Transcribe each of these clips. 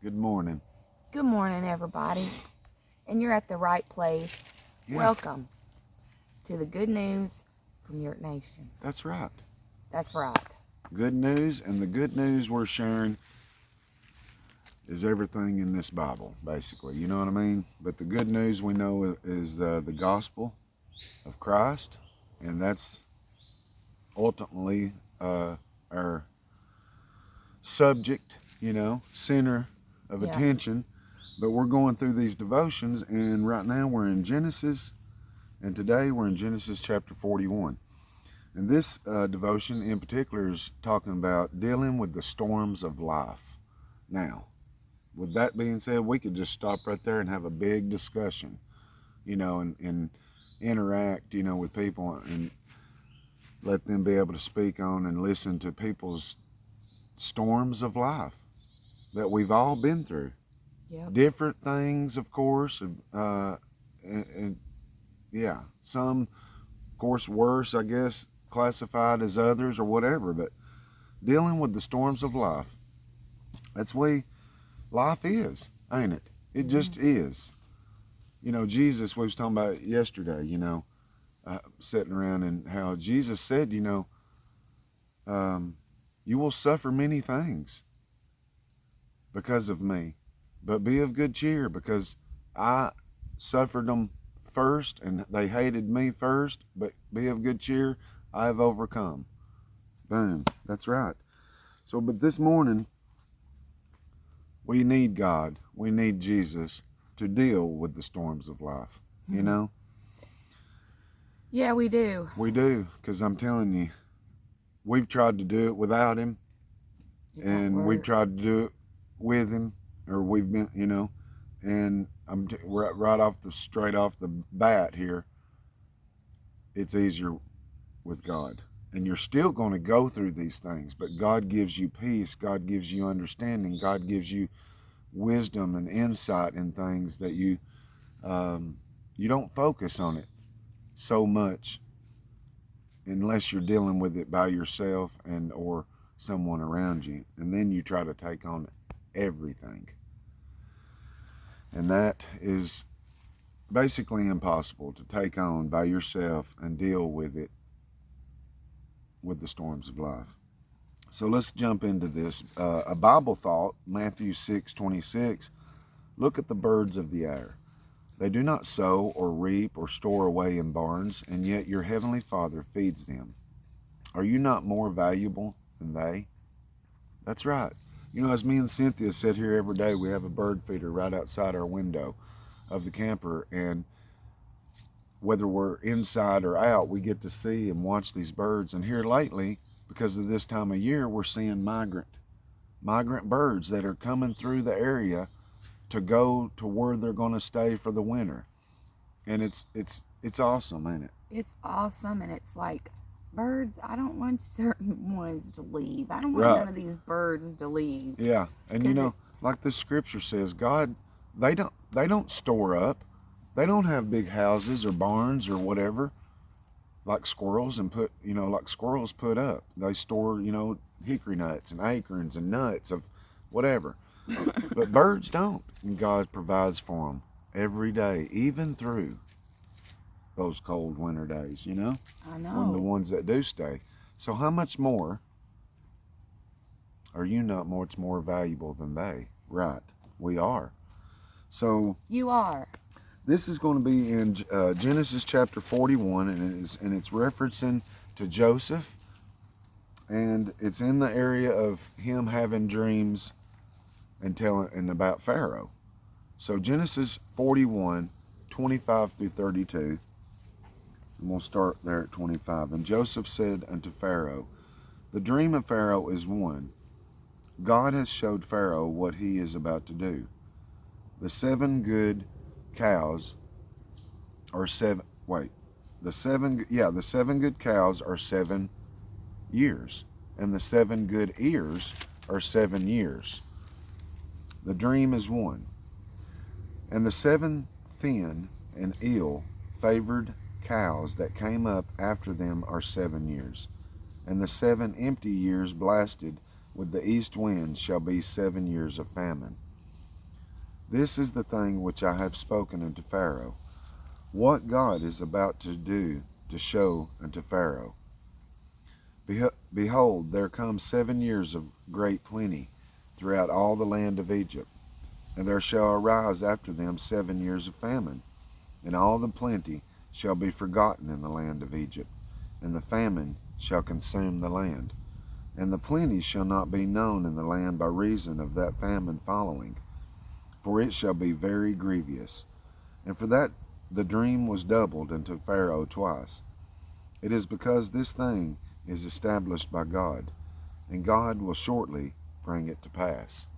Good morning. Good morning, everybody. And you're at the right place. Yeah. Welcome to the good news from York Nation. That's right. That's right. Good news, and the good news we're sharing is everything in this Bible, basically. You know what I mean? But the good news we know is the gospel of Christ, and that's ultimately our subject, center of attention. But we're going through these devotions, and right now we're in Genesis, and today we're in Genesis chapter 41. And this devotion in particular is talking about dealing with the storms of life. Now, with that being said, we could just stop right there and have a big discussion, and interact, with people and let them be able to speak on and listen to people's storms of life that we've all been through. Yep. Different things, of course, and yeah, some, of course, worse, I guess, classified as others or whatever, but dealing with the storms of life, that's the way life is, ain't it? It just is. Jesus, we was talking about it yesterday, sitting around, and how Jesus said, you will suffer many things because of me, but be of good cheer, because I suffered them first and they hated me first, but be of good cheer, I have overcome. Boom. That's right. So, but this morning, we need God. We need Jesus to deal with the storms of life, Yeah, we do. We do, because I'm telling you, we've tried to do it without him, and we've tried to do it with him, or we've been, and I'm straight off the bat here, it's easier with God. And you're still going to go through these things, but God gives you peace, God gives you understanding, God gives you wisdom and insight in things that you don't focus on it so much unless you're dealing with it by yourself and or someone around you, and then you try to take on everything, and that is basically impossible to take on by yourself and deal with it, with the storms of life. So let's jump into this. A Bible thought, Matthew 6:26. Look at the birds of the air. They do not sow or reap or store away in barns, and yet your heavenly Father feeds them. Are you not more valuable than they? That's right. As me and Cynthia sit here every day, we have a bird feeder right outside our window of the camper, and whether we're inside or out, we get to see and watch these birds. And here lately, because of this time of year, we're seeing migrant birds that are coming through the area to go to where they're going to stay for the winter. And it's awesome, ain't it? It's awesome, and it's like, birds, I don't want certain ones to leave. I don't want none of these birds to leave. Yeah, and like the scripture says, God, they don't store up. They don't have big houses or barns or whatever, like squirrels put up. They store, hickory nuts and acorns and nuts of whatever. But birds don't, and God provides for them every day, even through those cold winter days, I know. When the ones that do stay. So how much more are you not much more valuable than they? Right, we are. So you are. This is going to be in Genesis chapter 41, and it's referencing to Joseph, and it's in the area of him having dreams and telling about Pharaoh. So Genesis 41, 25 through 32, and we'll start there at 25. And Joseph said unto Pharaoh, the dream of Pharaoh is one. God has showed Pharaoh what he is about to do. The seven good cows are the seven good cows are 7 years, and the 7 good ears are 7 years. The dream is one. And the 7 thin and ill-favored cows that came up after them are 7 years, and the 7 empty years blasted with the east wind shall be 7 years of famine. This is the thing which I have spoken unto Pharaoh. What God is about to do to show unto Pharaoh. Behold, there come 7 years of great plenty throughout all the land of Egypt, and there shall arise after them 7 years of famine, and all the plenty shall be forgotten in the land of Egypt, and the famine shall consume the land. And the plenty shall not be known in the land by reason of that famine following, for it shall be very grievous. And for that the dream was doubled unto Pharaoh twice. It is because this thing is established by God, and God will shortly bring it to pass.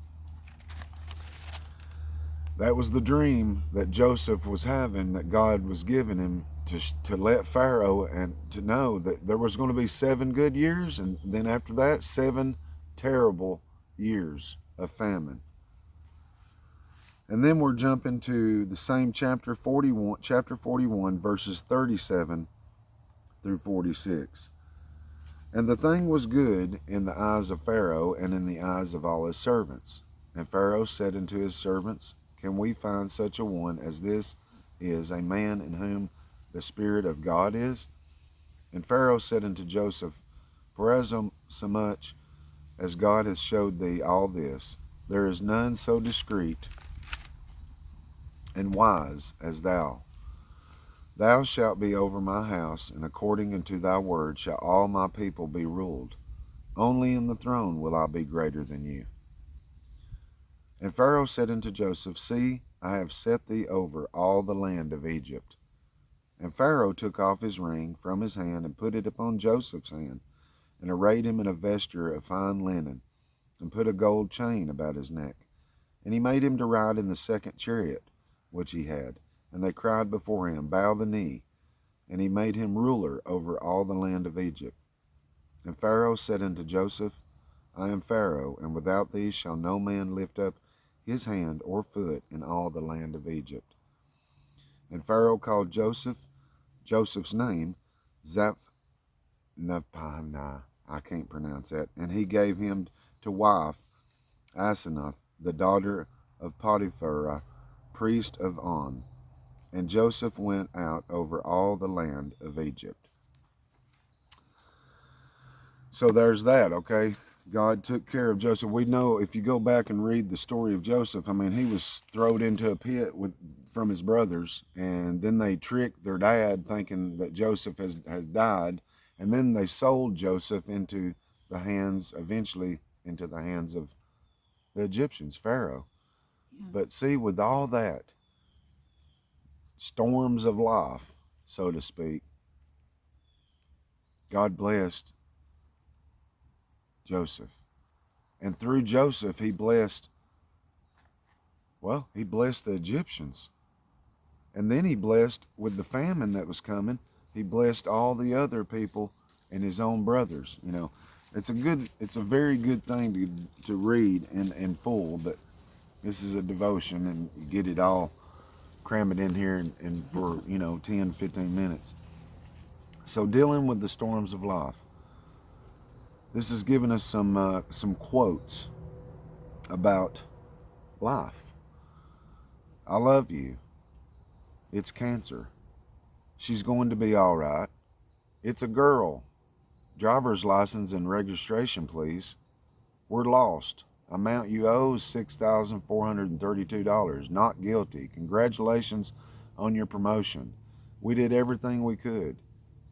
That was the dream that Joseph was having, that God was giving him to let Pharaoh and to know that there was going to be 7 good years, and then after that 7 terrible years of famine. And then we're jumping to the same chapter 41, verses 37 through 46. And the thing was good in the eyes of Pharaoh and in the eyes of all his servants. And Pharaoh said unto his servants, Can we find such a one as this is, a man in whom the Spirit of God is? And Pharaoh said unto Joseph, For as so much as God hath showed thee all this, there is none so discreet and wise as thou. Thou shalt be over my house, and according unto thy word shall all my people be ruled. Only in the throne will I be greater than you. And Pharaoh said unto Joseph, See, I have set thee over all the land of Egypt. And Pharaoh took off his ring from his hand, and put it upon Joseph's hand, and arrayed him in a vesture of fine linen, and put a gold chain about his neck. And he made him to ride in the second chariot which he had. And they cried before him, Bow the knee. And he made him ruler over all the land of Egypt. And Pharaoh said unto Joseph, I am Pharaoh, and without thee shall no man lift up his hand or foot in all the land of Egypt. And Pharaoh called Joseph's name, Zaphnath, I can't pronounce that, and he gave him to wife Asenath, the daughter of Potiphar, priest of On. And Joseph went out over all the land of Egypt. So there's that, okay? God took care of Joseph. We know, if you go back and read the story of Joseph, I mean, he was thrown into a pit from his brothers, and then they tricked their dad thinking that Joseph has died, and then they sold Joseph eventually into the hands of the Egyptians, Pharaoh. Yeah. But see, with all that, storms of life, so to speak, God blessed Joseph. And through Joseph, he blessed the Egyptians. And then he blessed, with the famine that was coming, he blessed all the other people and his own brothers. You know, it's a very good thing to read in full, but this is a devotion, and you get it all, cram it in here and for 10, 15 minutes. So dealing with the storms of life. This has given us some quotes about life. I love you. It's cancer. She's going to be all right. It's a girl. Driver's license and registration, please. We're lost. Amount you owe is $6,432. Not guilty. Congratulations on your promotion. We did everything we could.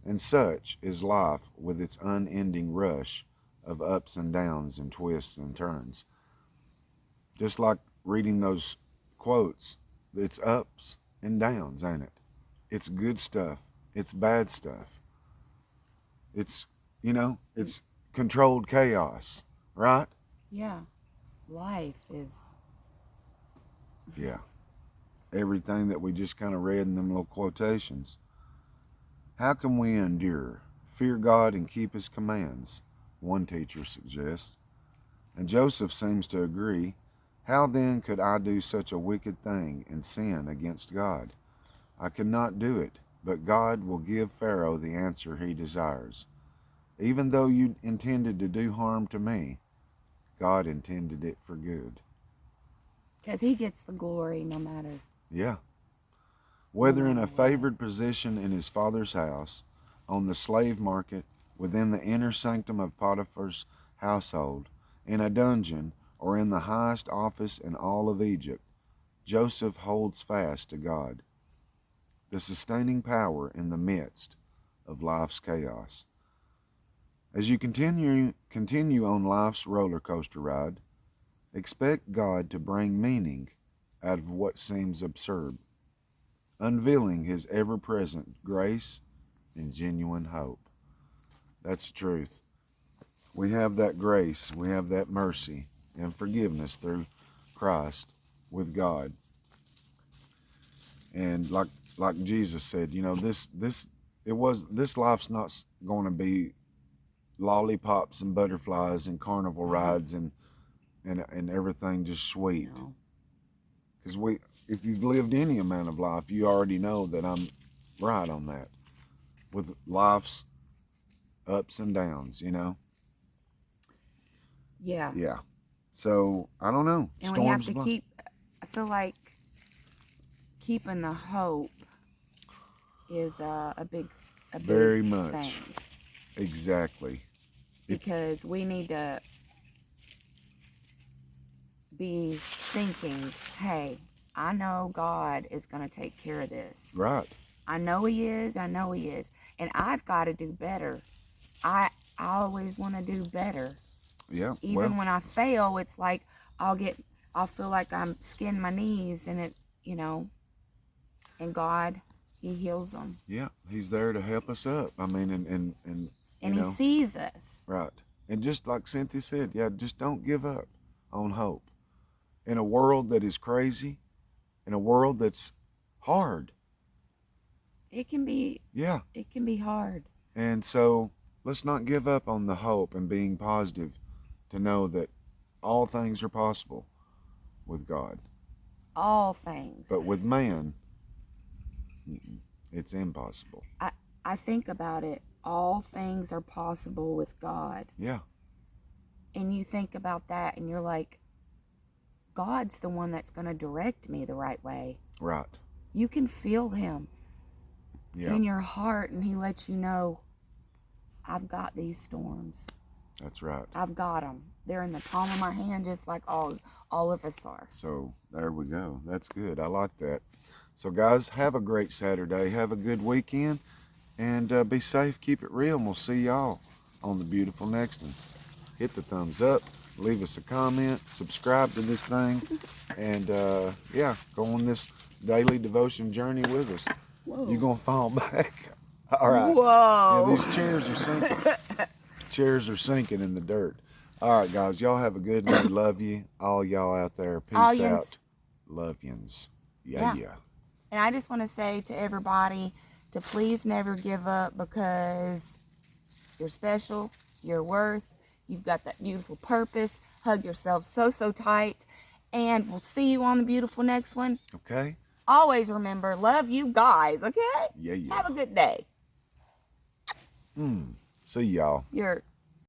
And such is life, with its unending rush of ups and downs and twists and turns. Just like reading those quotes, it's ups and downs, ain't it? It's good stuff. It's bad stuff. It's controlled chaos, right? Yeah. Life is... Yeah. Everything that we just kind of read in them little quotations. How can we endure? Fear God and keep his commands, one teacher suggests. And Joseph seems to agree. How then could I do such a wicked thing and sin against God? I cannot do it, but God will give Pharaoh the answer he desires. Even though you intended to do harm to me, God intended it for good. Because he gets the glory no matter. Yeah. Whether in a favored position in his father's house, on the slave market, within the inner sanctum of Potiphar's household, in a dungeon, or in the highest office in all of Egypt, Joseph holds fast to God, the sustaining power in the midst of life's chaos. As you continue on life's roller coaster ride, expect God to bring meaning out of what seems absurd, unveiling his ever-present grace and genuine hope. That's the truth. We have that grace, we have that mercy and forgiveness through Christ with God. And like Jesus said, you know, this life's not going to be lollipops and butterflies and carnival rides and everything just sweet. Because if you've lived any amount of life, you already know that I'm right on that. With life's ups and downs, you know? Yeah. Yeah. So, I don't know. And we have to keep, I feel like keeping the hope is a big very much thing. Exactly. Because we need to be thinking, hey, I know God is going to take care of this. Right. I know he is. And I've got to do better. I always want to do better. Yeah. Even when I fail, it's like I'll feel like I'm skinning my knees and it, you know, and God, he heals them. Yeah. He's there to help us up. I mean, and he sees us. Right. And just like Cynthia said, yeah, just don't give up on hope. In a world that is crazy, in a world that's hard. It can be. Yeah. It can be hard. And so let's not give up on the hope and being positive to know that all things are possible with God. All things. But with man, it's impossible. I think about it. All things are possible with God. Yeah. And you think about that and you're like, God's the one that's going to direct me the right way. Right. You can feel him in your heart, and he lets you know, I've got these storms. That's right. I've got them. They're in the palm of my hand, just like all of us are. So there we go. That's good. I like that. So guys, have a great Saturday. Have a good weekend, and be safe. Keep it real, and we'll see y'all on the beautiful next one. Hit the thumbs up. Leave us a comment. Subscribe to this thing, and yeah, go on this daily devotion journey with us. Whoa. You're gonna fall back. All right. Whoa. Yeah, these chairs are sinking. Chairs are sinking in the dirt. All right, guys. Y'all have a good night. Love you. All y'all out there. Peace out. Love yins. Yeah. And I just want to say to everybody to please never give up, because you're special. You're worth. You've got that beautiful purpose. Hug yourself so tight. And we'll see you on the beautiful next one. Okay. Always remember, love you guys, okay? Yeah. Have a good day. See y'all. You're